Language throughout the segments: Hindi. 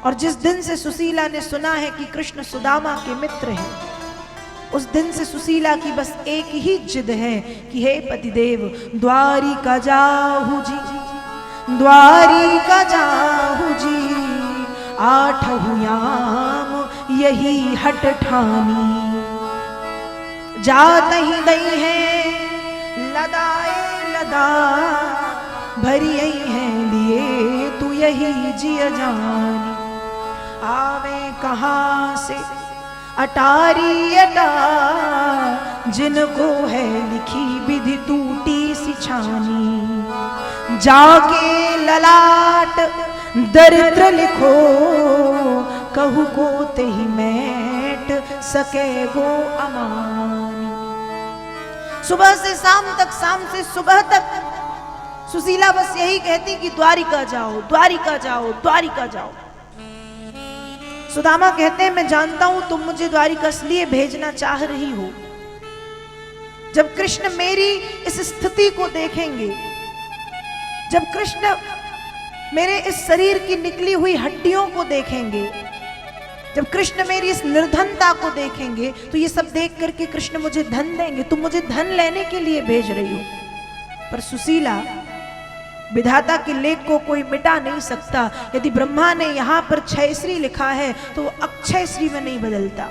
और जिस दिन से सुशीला ने सुना है कि कृष्ण सुदामा के मित्र हैं, उस दिन से सुशीला की बस एक ही जिद है कि हे पतिदेव, द्वारिका जाहु जी, द्वारिका जाहु जी, आठहु याम यही हट ठानी, जात ही दई है लदाए लदा, भरी है लिए तू यही जिय जानी, आवे कहाँ से अटारी अटा, जिनको है लिखी विधि टूटी सी छानी, जाके ललाट दरिद्र लिखो, कहू को तेहि मैट सके गो अमानी। सुबह से शाम तक, शाम से सुबह तक सुशीला बस यही कहती कि द्वारिका जाओ, द्वारिका जाओ, द्वारिका जाओ। सुदामा कहते हैं, मैं जानता हूं तुम मुझे द्वारिका इसलिए भेजना चाह रही हो, जब कृष्ण मेरी इस स्थिति को देखेंगे, जब कृष्ण मेरे इस शरीर की निकली हुई हड्डियों को देखेंगे, जब कृष्ण मेरी इस निर्धनता को देखेंगे, तो ये सब देख करके कृष्ण मुझे धन देंगे, तुम मुझे धन लेने के लिए भेज रही हो। पर सुशीला, विधाता के लेख को कोई मिटा नहीं सकता। यदि ब्रह्मा ने यहाँ पर क्षयश्री लिखा है तो वो अक्षयश्री में नहीं बदलता,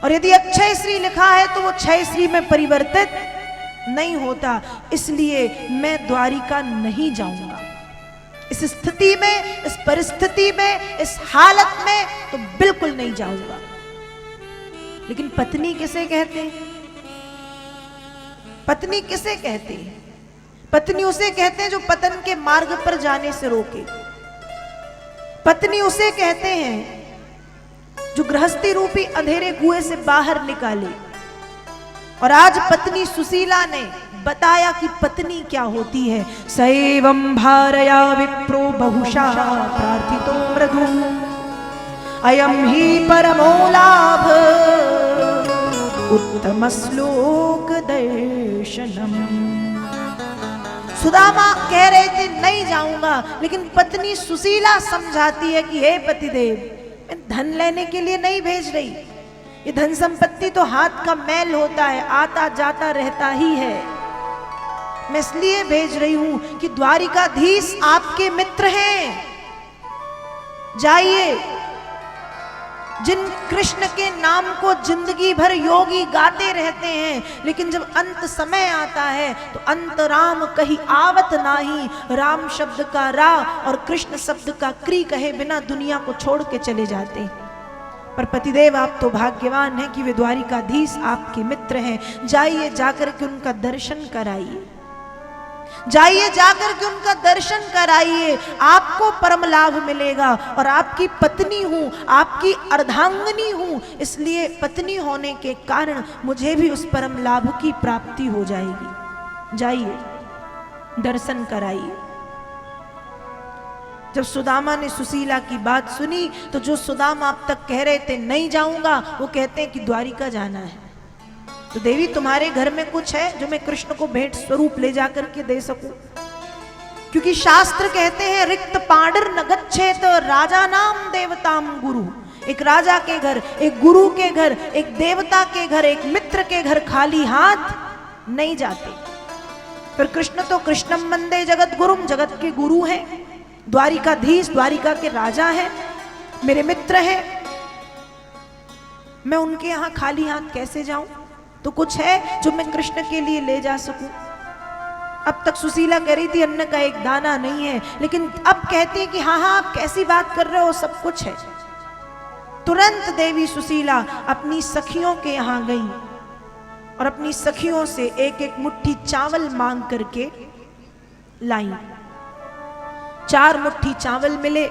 और यदि अक्षयश्री लिखा है तो वो क्षयश्री में परिवर्तित नहीं होता। इसलिए मैं द्वारिका नहीं जाऊंगा। इस स्थिति में, इस परिस्थिति में, इस हालत में तो बिल्कुल नहीं जाऊंगा। लेकिन पत्नी किसे कहते हैं? पत्नी किसे कहते हैं? पत्नी उसे कहते हैं जो पतन के मार्ग पर जाने से रोके। पत्नी उसे कहते हैं जो गृहस्थी रूपी अंधेरे कुएं से बाहर निकाले। और आज पत्नी सुशीला ने बताया कि पत्नी क्या होती है। सैवं भारया विप्रो बहुशा प्रार्थितो मृदु, अयम ही परमो लाभ उत्तम श्लोक दर्शनम। सुदामा कह रहे थे नहीं जाऊंगा, लेकिन पत्नी सुशीला समझाती है कि हे पतिदेव, मैं धन लेने के लिए नहीं भेज रही। ये धन संपत्ति तो हाथ का मैल होता है, आता जाता रहता ही है। मैं इसलिए भेज रही हूं कि द्वारिकाधीश आपके मित्र हैं, जाइए। जिन कृष्ण के नाम को जिंदगी भर योगी गाते रहते हैं, लेकिन जब अंत समय आता है तो अंत राम कहीं आवत नाही, राम शब्द का रा और कृष्ण शब्द का क्री कहे बिना दुनिया को छोड़ के चले जाते हैं। पर पतिदेव, आप तो भाग्यवान हैं कि वे द्वारिकाधीश आपके मित्र हैं। जाइए, जाकर के उनका दर्शन कराइए, जाइए जाकर के उनका दर्शन कराइए, आपको परम लाभ मिलेगा। और आपकी पत्नी हूं, आपकी अर्धांगिनी हूं, इसलिए पत्नी होने के कारण मुझे भी उस परम लाभ की प्राप्ति हो जाएगी। जाइए, दर्शन कराइए। जब सुदामा ने सुशीला की बात सुनी तो जो सुदामा अब तक कह रहे थे नहीं जाऊंगा, वो कहते हैं कि द्वारिका जाना है। तो देवी, तुम्हारे घर में कुछ है जो मैं कृष्ण को भेंट स्वरूप ले जाकर के दे सकूं? क्योंकि शास्त्र कहते हैं रिक्त पांडर न गच्छेत राजा नाम देवताम गुरु। एक राजा के घर, एक गुरु के घर, एक देवता के घर, एक मित्र के घर खाली हाथ नहीं जाते। फिर कृष्ण तो कृष्णम वंदे जगत गुरुम, जगत के गुरु हैं, द्वारिकाधीश, द्वारिका के राजा हैं, मेरे मित्र हैं। मैं उनके यहां खाली हाथ कैसे जाऊं? तो कुछ है जो मैं कृष्ण के लिए ले जा सकूं। अब तक सुशीला कह रही थी अन्न का एक दाना नहीं है, लेकिन अब कहती है कि हाँ हाँ, आप कैसी बात कर रहे हो, सब कुछ है। तुरंत देवी सुशीला अपनी सखियों के यहां गई और अपनी सखियों से एक एक मुट्ठी चावल मांग करके लाई। 4 मुट्ठी चावल मिले।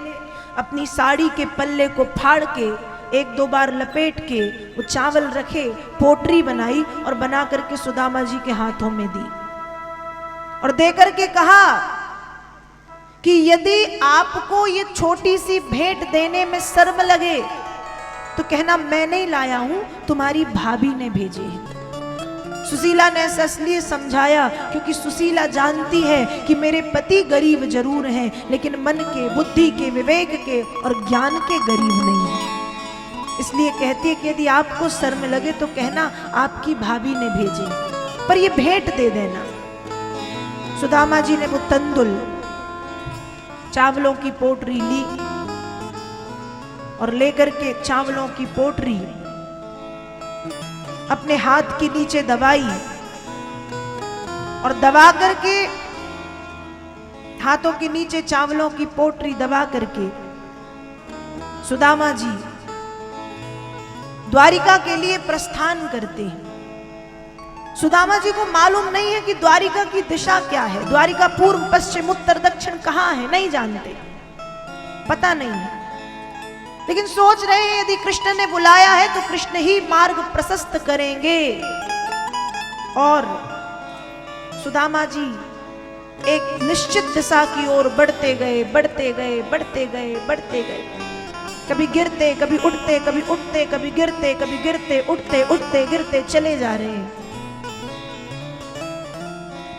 अपनी साड़ी के पल्ले को फाड़ के 1-2 बार लपेट के वो चावल रखे, पोटरी बनाई और बना करके सुदामा जी के हाथों में दी और दे करके कहा कि यदि आपको ये छोटी सी भेंट देने में शर्म लगे तो कहना मैं नहीं लाया हूं, तुम्हारी भाभी ने भेजे हैं। सुशीला ने ऐसा इसलिए समझाया क्योंकि सुशीला जानती है कि मेरे पति गरीब जरूर हैं, लेकिन मन के, बुद्धि के, विवेक के और ज्ञान के गरीब नहीं है। इसलिए कहती है कि यदि आपको शर्म लगे तो कहना आपकी भाभी ने भेजे, पर ये भेंट दे देना। सुदामा जी ने वो तंदुल, चावलों की पोटरी ली और लेकर के चावलों की पोटरी अपने हाथ के नीचे दबाई और दबा करके, हाथों के नीचे चावलों की पोटरी दबा करके सुदामा जी द्वारिका के लिए प्रस्थान करते हैं। सुदामा जी को मालूम नहीं है कि द्वारिका की दिशा क्या है, द्वारिका पूर्व, पश्चिम, उत्तर, दक्षिण कहां है, नहीं जानते, पता नहीं है। लेकिन सोच रहे हैं यदि कृष्ण ने बुलाया है तो कृष्ण ही मार्ग प्रशस्त करेंगे। और सुदामा जी एक निश्चित दिशा की ओर बढ़ते गए, बढ़ते गए, बढ़ते गए, बढ़ते गए। कभी गिरते, कभी उठते, कभी उठते, कभी गिरते, कभी गिरते, उठते, उठते, गिरते चले जा रहे हैं।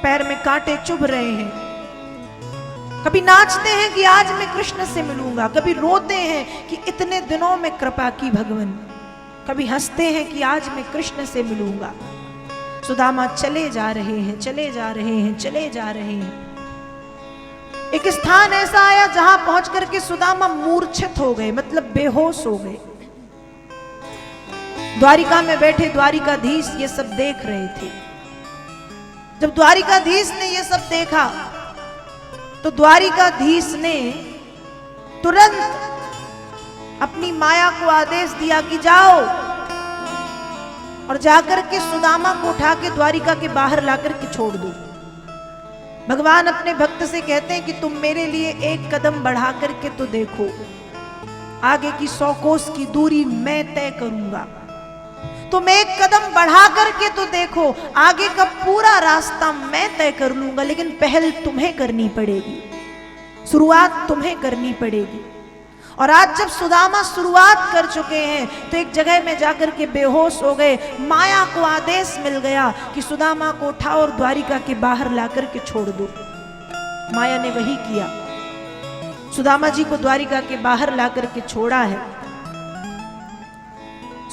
पैर में कांटे चुभ रहे हैं। कभी नाचते हैं कि आज मैं कृष्ण से मिलूंगा, कभी रोते हैं कि इतने दिनों में कृपा की भगवान, कभी हंसते हैं कि आज मैं कृष्ण से मिलूंगा। सुदामा चले जा रहे हैं, चले जा रहे हैं, चले जा रहे हैं। एक स्थान ऐसा आया जहां पहुंच करके सुदामा मूर्छित हो गए, मतलब बेहोश हो गए। द्वारिका में बैठे द्वारिकाधीश ये सब देख रहे थे। जब द्वारिकाधीश ने ये सब देखा तो द्वारिकाधीश ने तुरंत अपनी माया को आदेश दिया कि जाओ और जाकर के सुदामा को उठा के द्वारिका के बाहर लाकर के छोड़ दो। भगवान अपने भक्त से कहते हैं कि तुम मेरे लिए एक कदम बढ़ा करके तो देखो, आगे की 100 कोस की दूरी मैं तय करूंगा। तुम एक कदम बढ़ा करके तो देखो, आगे का पूरा रास्ता मैं तय कर लूंगा, लेकिन पहल तुम्हें करनी पड़ेगी, शुरुआत तुम्हें करनी पड़ेगी। और आज जब सुदामा शुरुआत कर चुके हैं तो एक जगह में जाकर के बेहोश हो गए। माया को आदेश मिल गया कि सुदामा को उठाओ और द्वारिका के बाहर लाकर के छोड़ दो। माया ने वही किया, सुदामा जी को द्वारिका के बाहर लाकर के छोड़ा है।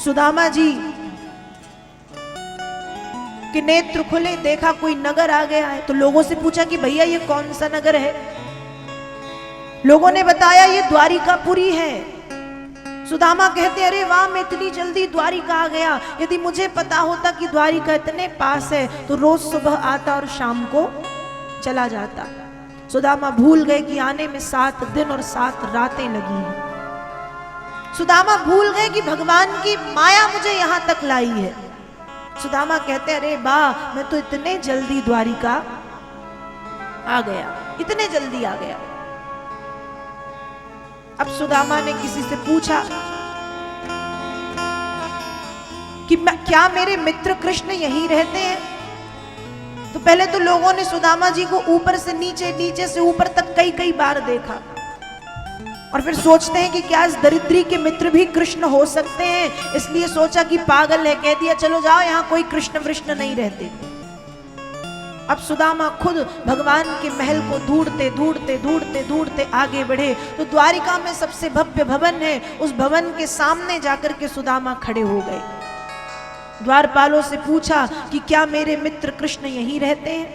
सुदामा जी के नेत्र खुले, देखा कोई नगर आ गया है, तो लोगों से पूछा कि भैया ये कौन सा नगर है। लोगों ने बताया ये द्वारिकापुरी है। सुदामा कहते अरे वाह, मैं इतनी जल्दी द्वारिका आ गया, यदि मुझे पता होता कि द्वारिका इतने पास है तो रोज सुबह आता और शाम को चला जाता। सुदामा भूल गए कि आने में 7 दिन और 7 रातें लगी हैं। सुदामा भूल गए कि भगवान की माया मुझे यहां तक लाई है। सुदामा कहते अरे वाह, मैं तो इतने जल्दी द्वारिका आ गया, इतने जल्दी आ गया। अब सुदामा ने किसी से पूछा कि क्या मेरे मित्र कृष्ण यहीं रहते हैं? तो पहले तो लोगों ने सुदामा जी को ऊपर से नीचे, नीचे से ऊपर तक कई कई बार देखा और फिर सोचते हैं कि क्या इस दरिद्री के मित्र भी कृष्ण हो सकते हैं, इसलिए सोचा कि पागल है, कह दिया चलो जाओ, यहां कोई कृष्ण वृष्ण नहीं रहते। अब सुदामा खुद भगवान के महल को ढूंढते ढूंढते ढूंढते ढूंढते आगे बढ़े तो द्वारिका में सबसे भव्य भवन है, उस भवन के सामने जाकर के सुदामा खड़े हो गए। द्वारपालों से पूछा कि क्या मेरे मित्र कृष्ण यहीं रहते हैं?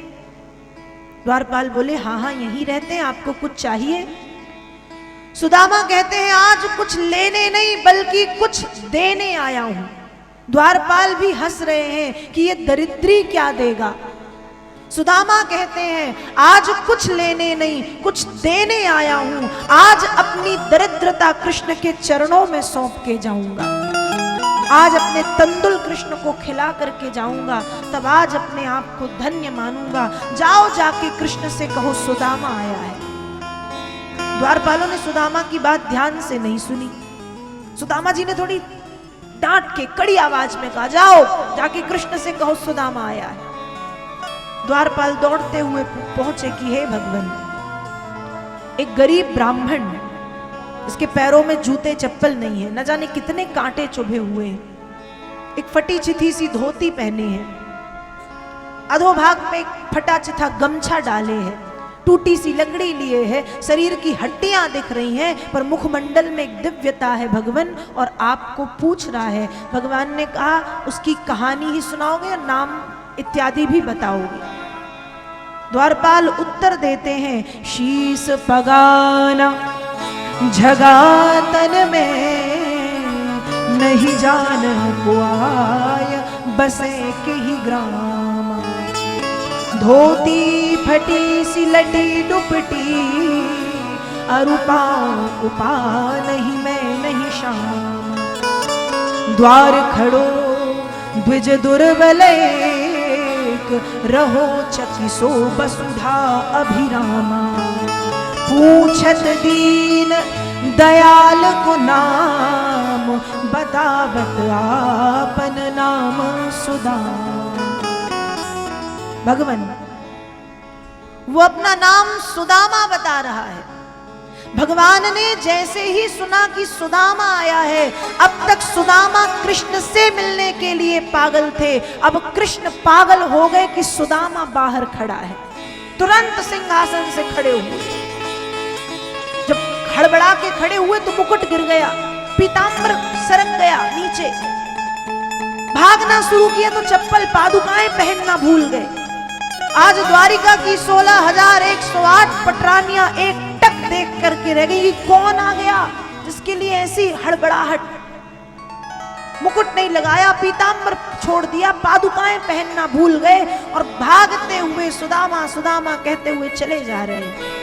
द्वारपाल बोले हाँ हाँ यहीं रहते हैं, आपको कुछ चाहिए? सुदामा कहते हैं आज कुछ लेने नहीं बल्कि कुछ देने आया हूं। द्वारपाल भी हंस रहे हैं कि ये दरिद्री क्या देगा। सुदामा कहते हैं आज कुछ लेने नहीं कुछ देने आया हूं, आज अपनी दरिद्रता कृष्ण के चरणों में सौंप के जाऊंगा, आज अपने तंदुल कृष्ण को खिला करके जाऊंगा, तब आज अपने आप को धन्य मानूंगा। जाओ जाके कृष्ण से कहो सुदामा आया है। द्वारपालों ने सुदामा की बात ध्यान से नहीं सुनी। सुदामा जी ने थोड़ी डांट के कड़ी आवाज में कहा जाओ जाके कृष्ण से कहो सुदामा आया है। द्वारपाल दौड़ते हुए पहुंचे कि हे भगवान, एक गरीब ब्राह्मण, इसके पैरों में जूते चप्पल नहीं है, न जाने कितने कांटे चुभे हुए हैं, एक फटी चिथी सी धोती पहने हैं, अधोभाग में एक फटा चिथा गमछा डाले है, टूटी सी लकड़ी लिए है, शरीर की हड्डियां दिख रही हैं, पर मुखमंडल में एक दिव्यता है भगवान, और आपको पूछ रहा है। भगवान ने कहा उसकी कहानी ही सुनाओगे या नाम इत्यादि भी बताओगे? द्वारपाल उत्तर देते हैं, शीस पगाना झगातन में, नहीं जान को आय बसे के ही ग्राम। धोती फटी सी लटी दुपटी, अरुपा उपा नहीं मैं नहीं शाम। द्वार खड़ो द्विज दुर्बलेक, रहो चकिसो वसुधा अभिरामा। पूछत दीन दयाल को नाम, बतावत आपन नाम सुदाम। भगवान वो अपना नाम सुदामा बता रहा है। भगवान ने जैसे ही सुना कि सुदामा आया है, अब तक सुदामा कृष्ण से मिलने के लिए पागल थे, अब कृष्ण पागल हो गए कि सुदामा बाहर खड़ा है। तुरंत सिंहासन से खड़े हुए, जब हड़बड़ा के खड़े हुए तो मुकुट गिर गया, पीतांबर सरक गया नीचे, भागना शुरू किया तो चप्पल पादुकाएं पहनना भूल गए। आज द्वारिका की 16,108 पटरानियां एक टक देख करके रह गई, कौन आ गया जिसके लिए ऐसी हड़बड़ाहट। मुकुट नहीं लगाया, पीतांबर छोड़ दिया, पादुकाएं पहनना भूल गए और भागते हुए सुदामा सुदामा कहते हुए चले जा रहे हैं।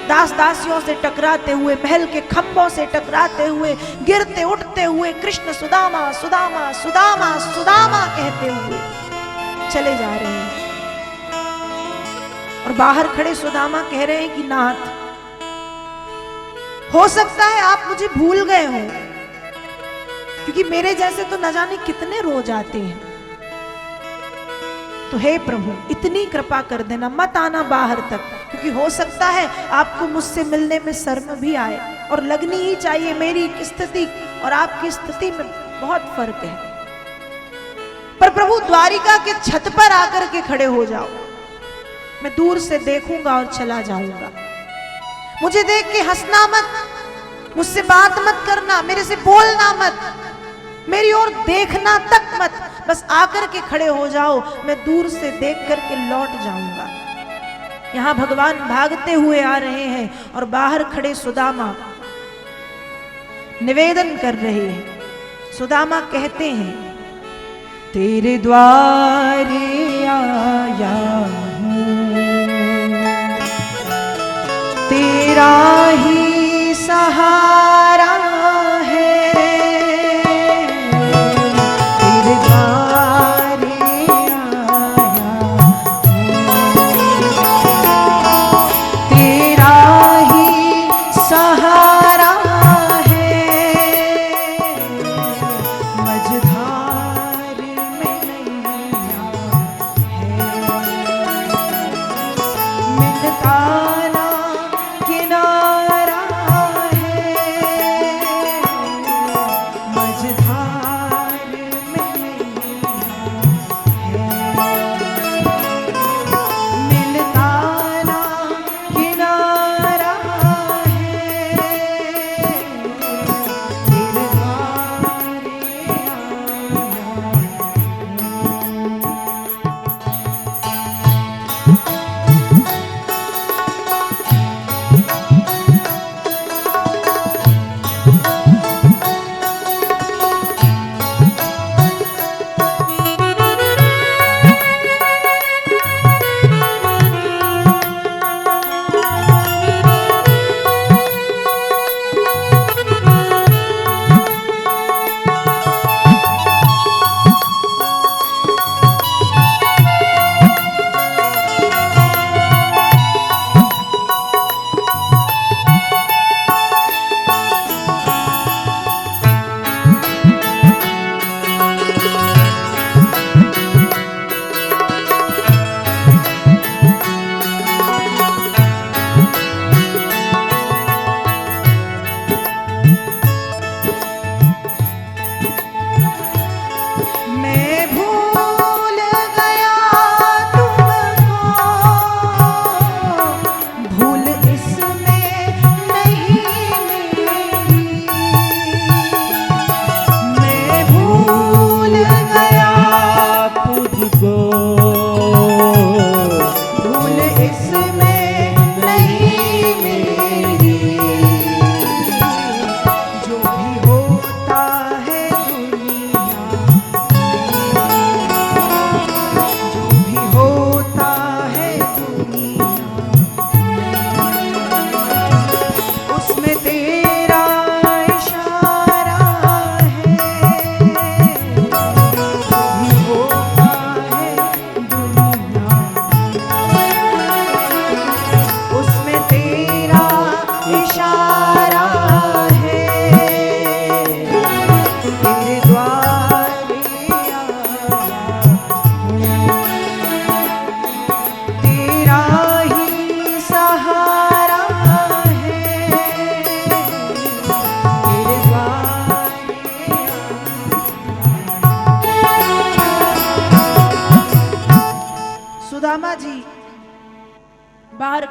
दास दासियों से टकराते हुए, महल के खंभों से टकराते हुए, गिरते उठते हुए कृष्ण सुदामा सुदामा सुदामा सुदामा कहते हुए चले जा रहे हैं। और बाहर खड़े सुदामा कह रहे हैं कि नाथ, हो सकता है आप मुझे भूल गए हो, क्योंकि मेरे जैसे तो न जाने कितने रोज आते हैं। तो हे प्रभु इतनी कृपा कर देना, मत आना बाहर तक, क्योंकि हो सकता है आपको मुझसे मिलने में शर्म भी आए, और लगनी ही चाहिए। मेरी स्थिति और आपकी स्थिति में बहुत फर्क है। पर प्रभु द्वारिका के छत पर आकर के खड़े हो जाओ, मैं दूर से देखूंगा और चला जाऊंगा। मुझे देख के हंसना मत, मुझसे बात मत करना, मेरे से बोलना मत, मेरी ओर देखना तक मत, बस आकर के खड़े हो जाओ, मैं दूर से देख करके लौट जाऊंगा। यहां भगवान भागते हुए आ रहे हैं और बाहर खड़े सुदामा निवेदन कर रहे हैं। सुदामा कहते हैं, तेरे द्वारे आया हूं, तेरा ही सहारा है, तेरे द्वारे आया हूं, तेरा ही सहारा है, मझधार में नैया है, मिलता ना किनारा है,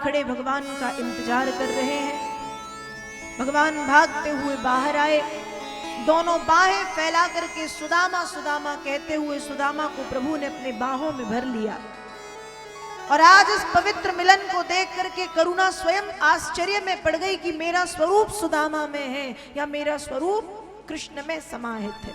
खड़े भगवान का इंतजार कर रहे हैं। भगवान भागते हुए बाहर आए, दोनों बाहें फैला करके सुदामा सुदामा कहते हुए सुदामा को प्रभु ने अपने बाहों में भर लिया। और आज इस पवित्र मिलन को देख करके करुणा स्वयं आश्चर्य में पड़ गई कि मेरा स्वरूप सुदामा में है या मेरा स्वरूप कृष्ण में समाहित है।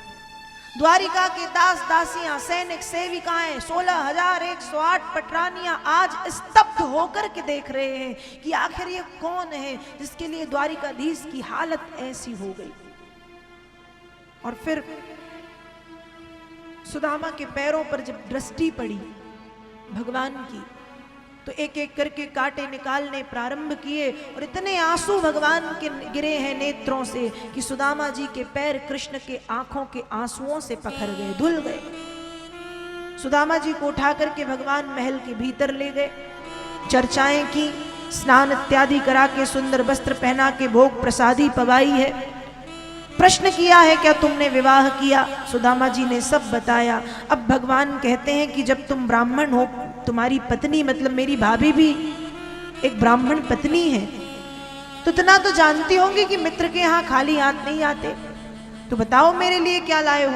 द्वारिका के दास दासियां, सैनिक सेविकाएं, 16,108 पटरानियां आज स्तब्ध होकर के देख रहे हैं कि आखिर ये कौन है जिसके लिए द्वारिकाधीश की हालत ऐसी हो गई। और फिर सुदामा के पैरों पर जब दृष्टि पड़ी भगवान की तो एक एक करके कांटे निकालने प्रारंभ किए और इतने आंसू भगवान के गिरे हैं नेत्रों से कि सुदामा जी के पैर कृष्ण के आंखों के आंसुओं से पखर गए, धुल गए। सुदामा जी को उठा करके भगवान महल के भीतर ले गए, चर्चाएं की, स्नान इत्यादि करा के सुंदर वस्त्र पहना के भोग प्रसादी पवाई है। प्रश्न किया है क्या तुमने विवाह किया? सुदामा जी ने सब बताया। अब भगवान कहते हैं कि जब तुम ब्राह्मण हो, तुम्हारी पत्नी मतलब मेरी भाभी भी एक ब्राह्मण पत्नी है, तो इतना तो जानती होंगी कि मित्र के यहाँ खाली हाथ नहीं आते, तो बताओ मेरे लिए क्या लाए हो?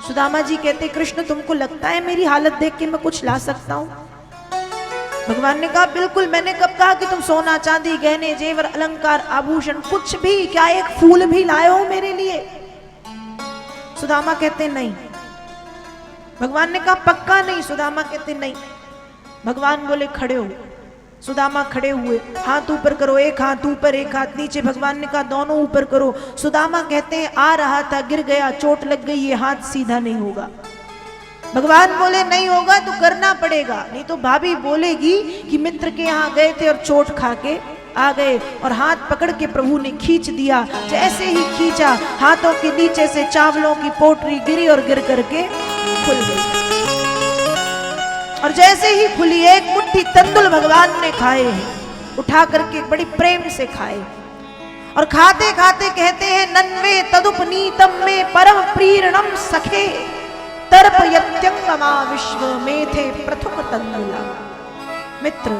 सुदामा जी कहते कृष्ण तुमको लगता है मेरी हालत देख के मैं कुछ ला सकता हूं? भगवान ने कहा बिल्कुल, मैंने कब कहा कि तुम सोना चांदी गहने जेवर अलंकार आभूषण कुछ भी, क्या एक फूल भी लाए हो मेरे लिए? सुदामा कहते नहीं। भगवान ने कहा पक्का नहीं? सुदामा कहते नहीं। भगवान बोले खड़े हो। सुदामा खड़े हुए, हाथ ऊपर करो, एक हाथ ऊपर एक हाथ नीचे। भगवान ने कहा दोनों ऊपर करो। सुदामा कहते हैं आ रहा था, गिर गया, चोट लग गई, ये हाथ सीधा नहीं होगा। भगवान बोले नहीं होगा तो करना पड़ेगा, नहीं तो भाभी बोलेगी कि मित्र के यहाँ गए थे और चोट खा के आ गए। और हाथ पकड़ के प्रभु ने खींच दिया। जैसे ही खींचा, हाथों के नीचे से चावलों की पोटरी गिरी और गिर करके खुल गई। और जैसे ही खुली, एक मुट्ठी तंदुल भगवान ने खाए हैं, उठा करके बड़ी प्रेम से खाए। और खाते खाते कहते हैं नन्वे तदुपनीतम में परम प्रीरणम सखे तर्प यत्यंगमा विश्व में थे प्रथुक तंदुला। मित्र,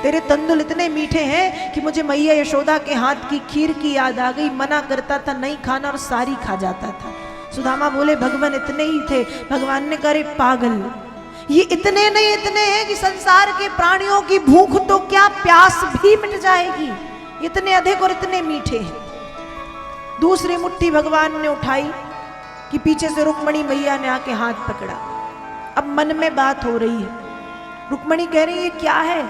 तेरे तंदुल इतने मीठे हैं कि मुझे मैया यशोदा के हाथ की खीर की याद आ गई। मना करता था नहीं खाना और सारी खा जाता था। सुदामा बोले भगवान इतने ही थे? भगवान ने कहा पागल, ये इतने नहीं, इतने हैं कि संसार के प्राणियों की भूख तो क्या प्यास भी मिट जाएगी, इतने अधिक और इतने मीठे हैं। दूसरी मुट्ठी भगवान ने उठाई कि पीछे से रुक्मणी मैया ने आके हाथ पकड़ा। अब मन में बात हो रही है, रुक्मणी कह रही है क्या है?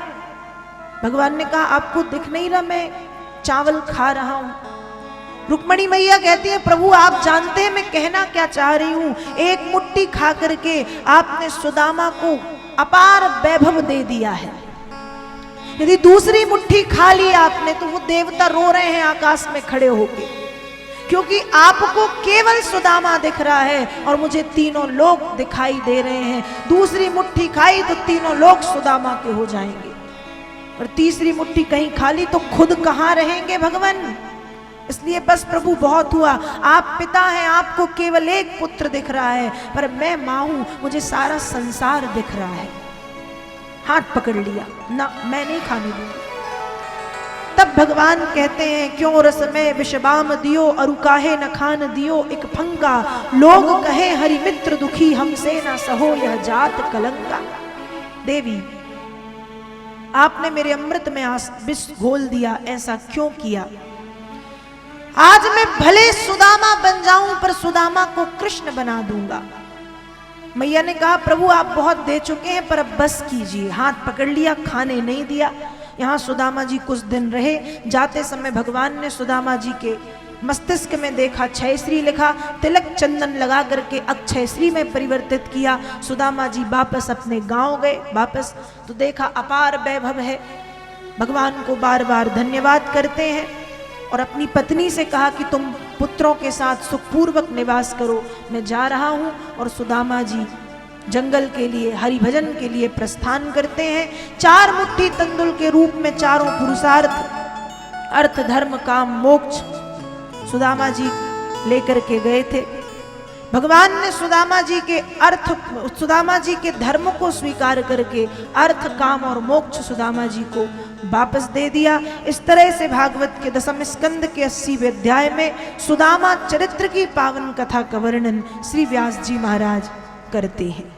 भगवान ने कहा आपको दिख नहीं रहा मैं चावल खा रहा हूं? रुक्मणी मैया कहती है प्रभु आप जानते हैं मैं कहना क्या चाह रही हूं। एक मुट्ठी खा करके आपने सुदामा को अपार वैभव दे दिया है, यदि दूसरी मुट्ठी खा ली आपने तो वो देवता रो रहे हैं आकाश में खड़े होके, क्योंकि आपको केवल सुदामा दिख रहा है और मुझे तीनों लोग दिखाई दे रहे हैं। दूसरी मुट्ठी खाई तो तीनों लोग सुदामा के हो जाएंगे, और तीसरी मुट्ठी कहीं खाली तो खुद कहां रहेंगे भगवान? इसलिए बस प्रभु बहुत हुआ, आप पिता हैं, आपको केवल एक पुत्र दिख रहा है, पर मैं मां हूं, मुझे सारा संसार दिख रहा है। हाथ पकड़ लिया, ना मैं नहीं खाने दूंगी। तब भगवान कहते हैं क्यों रस में विषबाम दियो अरु काहे न खान दियो एक फंका, लोग कहे हरि मित्र दुखी हमसे न सहो यह जात कलंका। देवी आपने मेरे अमृत में विष घोल दिया, ऐसा क्यों किया? आज मैं भले सुदामा बन जाऊं पर सुदामा को कृष्ण बना दूंगा। मैया ने कहा प्रभु आप बहुत दे चुके हैं पर अब बस कीजिए। हाथ पकड़ लिया, खाने नहीं दिया। यहाँ सुदामा जी कुछ दिन रहे। जाते समय भगवान ने सुदामा जी के मस्तिष्क में देखा क्षयश्री लिखा, तिलक चंदन लगा करके अक्षयश्री में परिवर्तित किया। सुदामा जी वापस अपने गांव गए। वापस तो देखा अपार वैभव है। भगवान को बार बार धन्यवाद करते हैं और अपनी पत्नी से कहा कि तुम पुत्रों के साथ सुखपूर्वक निवास करो, मैं जा रहा हूं। और सुदामा जी जंगल के लिए हरि भजन के लिए प्रस्थान करते हैं। 4 मुट्ठी तंदुल के रूप में चारों पुरुषार्थ अर्थ धर्म काम मोक्ष सुदामा जी लेकर के गए थे। भगवान ने सुदामा जी के सुदामा जी के धर्म को स्वीकार करके अर्थ, काम और मोक्ष सुदामा जी को वापस दे दिया। इस तरह से भागवत के 10वें स्कंद के 80वें अध्याय में सुदामा चरित्र की पावन कथा का वर्णन श्री व्यास जी महाराज करते हैं।